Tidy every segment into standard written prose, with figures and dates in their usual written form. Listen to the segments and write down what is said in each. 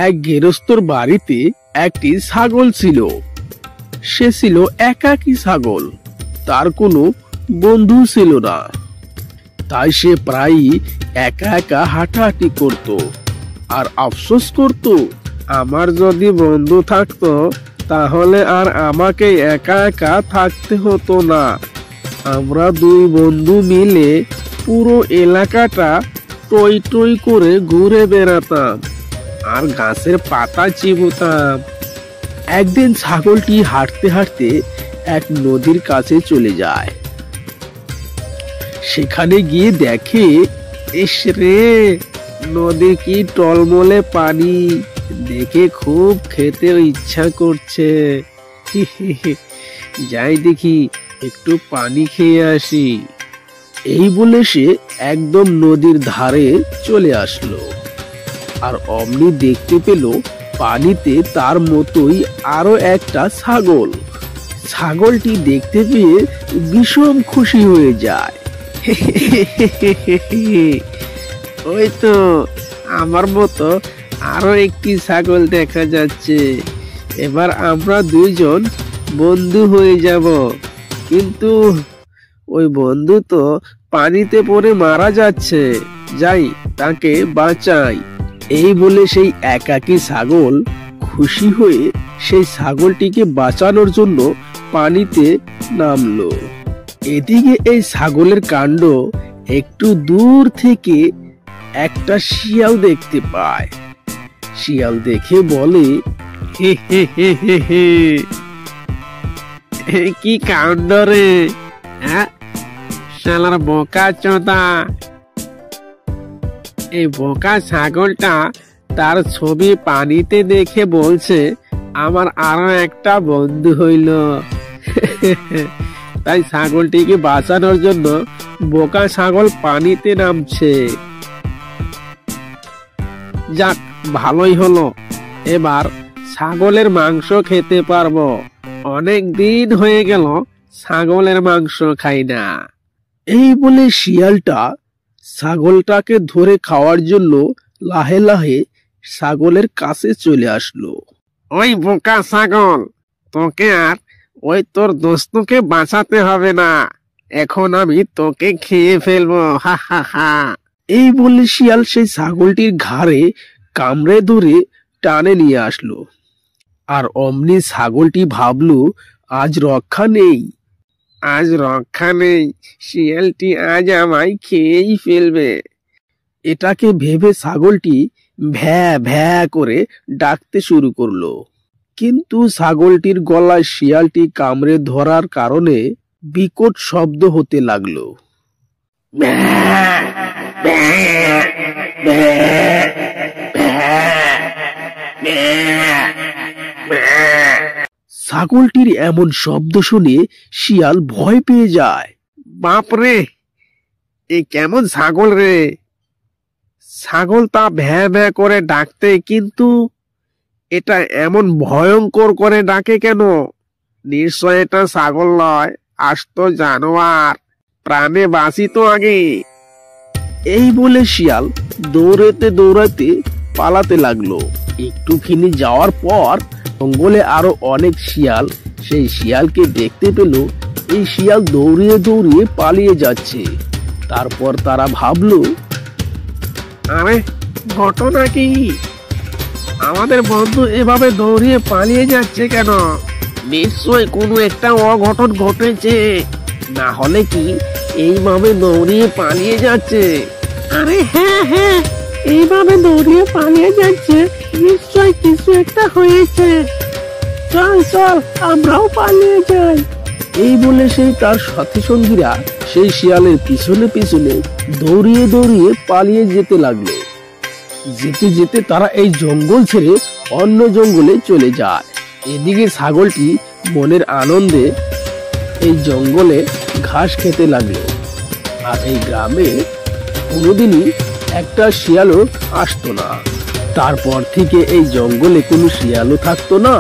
এক গৃহস্থর বাড়িতে একটি ছাগল ছিল। সে ছিল একাকী ছাগল, তার কোনো বন্ধু ছিল না। তাই সে প্রায়ই একা একা হাঁটাহাঁটি করত আর আফসোস করত, আমার যদি বন্ধু থাকতো তাহলে আর আমাকে একা একা থাকতে হতো না। আমরা দুই বন্ধু মিলে পুরো এলাকাটা টই টই করে ঘুরে বেড়াতাম আর গাছের পাতা চিবোতাম। একদিন ছাগলটি হাঁটতে হাঁটতে এক নদীর কাছে চলে যায়। সেখানে গিয়ে দেখে, ইস রে, নদী কি টলমলে পানি, দেখে খুব খেতে ইচ্ছা করছে। যাই দেখি একটু পানি খেয়ে আসি। এই বলে সে একদম নদীর ধারে চলে আসলো। আর অমনি দেখতে পেল পানিতে তার মতোই আরো একটা ছাগল। ছাগলটি দেখতে পেয়ে ভীষণ খুশি হয়ে যায়। ওই তো আমার মতো আরো একটি ছাগল দেখা যাচ্ছে, এবার আমরা দুইজন বন্ধু হয়ে যাব। কিন্তু ওই বন্ধু তো পানিতে পড়ে মারা যাচ্ছে, যাই তাকে বাঁচাই। এই বলে সেই একাকী ছাগল খুশি হয়ে সেই ছাগলটিকে বাঁচানোর জন্য পানিতে নামলো। এদিকে এই ছাগলের কাণ্ড একটু দূর থেকে একটা শিয়াল দেখতে পায়। শিয়াল দেখে বলে, হে হে হে হে হে, কি কাণ্ড রে, শালার বোকা চোদা। এই বোকা ছাগলটা তার ছবি পানিতে দেখে বলছে আমার আরো একটা বন্ধু হইল। তাই ছাগলটিকে বাঁচানোর জন্য বোকা ছাগল পানিতে নামছে। যাক, ভালোই হলো, এবার ছাগলের মাংস খেতে পারবো। অনেক দিন হয়ে গেল ছাগলের মাংস খাই না। এই বলে শিয়ালটা ছাগলটাকে ধরে খাওয়ার জন্য লাহে লাহে ছাগলের কাছে চলে আসলো। ওই বোকা ছাগল, তোকে আর ওই তোর দোস্তকে বাঁচাতে হবে না, এখন আমি তোকে খেয়ে ফেলবো, হা হা হা। এই বলে শিয়াল সেই ছাগলটির ঘাড়ে কামড়ে ধরে টানে নিয়ে আসলো। আর অমনি ছাগলটি ভাবলো, আজ রক্ষা নেই, আজ রক্ষা নেই, শিয়ালটি আজ আমায় খেয়েই ফেলবে। এটাকে ভেবে ছাগলটি ভ্যা ভ্যা করে ডাকতে শুরু করলো। কিন্তু ছাগলটির গলায় শিয়ালটি কামড়ে ধরার কারণে বিকট শব্দ হতে লাগলো। ছাগলটির এমন শব্দ শুনে শিয়াল ভয় পেয়ে যায়। বাপরে, এ কেমন ছাগল রে, ছাগল তা ভ্যা ভ্যা করে ডাকতে, কিন্তু এটা এমন ভয়ঙ্কর করে ডাকে কেন? নিশ্চয় এটা ছাগল নয়, আস্ত জানোয়ার, প্রাণে বাঁচি তো আগে। এই বলে শিয়াল দৌড়াতে দৌড়াতে পালাতে লাগলো। একটুখানি যাওয়ার পর জঙ্গলে আরো অনেক শিয়াল সেই শিয়ালকে দেখতে পেল। এই শিয়াল দৌড়িয়ে দৌড়িয়ে পালিয়ে যাচ্ছে। তারপর তারা ভাবলো, আরে ঘটনা কি, আমাদের বন্ধু এভাবে দৌড়িয়ে পালিয়ে যাচ্ছে কেন? নিশ্চয় কোনো একটা অঘটন ঘটেছে, না হলে কি এইভাবে দৌড়িয়ে পালিয়ে যাচ্ছে? আরে হ্যাঁ হ্যাঁ, এইভাবে দৌড়িয়ে পালিয়ে যাচ্ছে, নিশ্চয় কিছু একটা হয়েছে, চল চল আমরাও পালিয়ে যাই। এই বলে সেই তার সাথী সঙ্গীরা সেই শিয়ালের পিছনে পিছনে দৌড়িয়ে দৌড়িয়ে পালিয়ে যেতে লাগলো। যেতে যেতে তারা এই জঙ্গল ছেড়ে অন্য জঙ্গলে চলে যায়। এদিকে ছাগলটি মনের আনন্দে এই জঙ্গলে ঘাস খেতে লাগলো। আর এই গ্রামে কোনোদিনই একটা শিয়ালও আসতো না। তারপর থেকে এই জঙ্গলে কোনো শিয়ালও থাকতো না।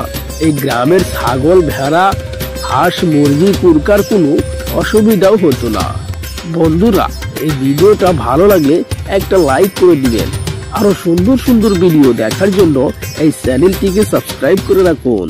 এই গ্রামের ছাগল, ভেড়া, হাঁস, মুরগি, কুরকার কোনো অসুবিধাও হতো না। বন্ধুরা, এই ভিডিওটা ভালো লাগলে একটা লাইক করে দিবেন আরো সুন্দর সুন্দর ভিডিও দেখার জন্য এই চ্যানেলটিকে সাবস্ক্রাইব করে রাখুন।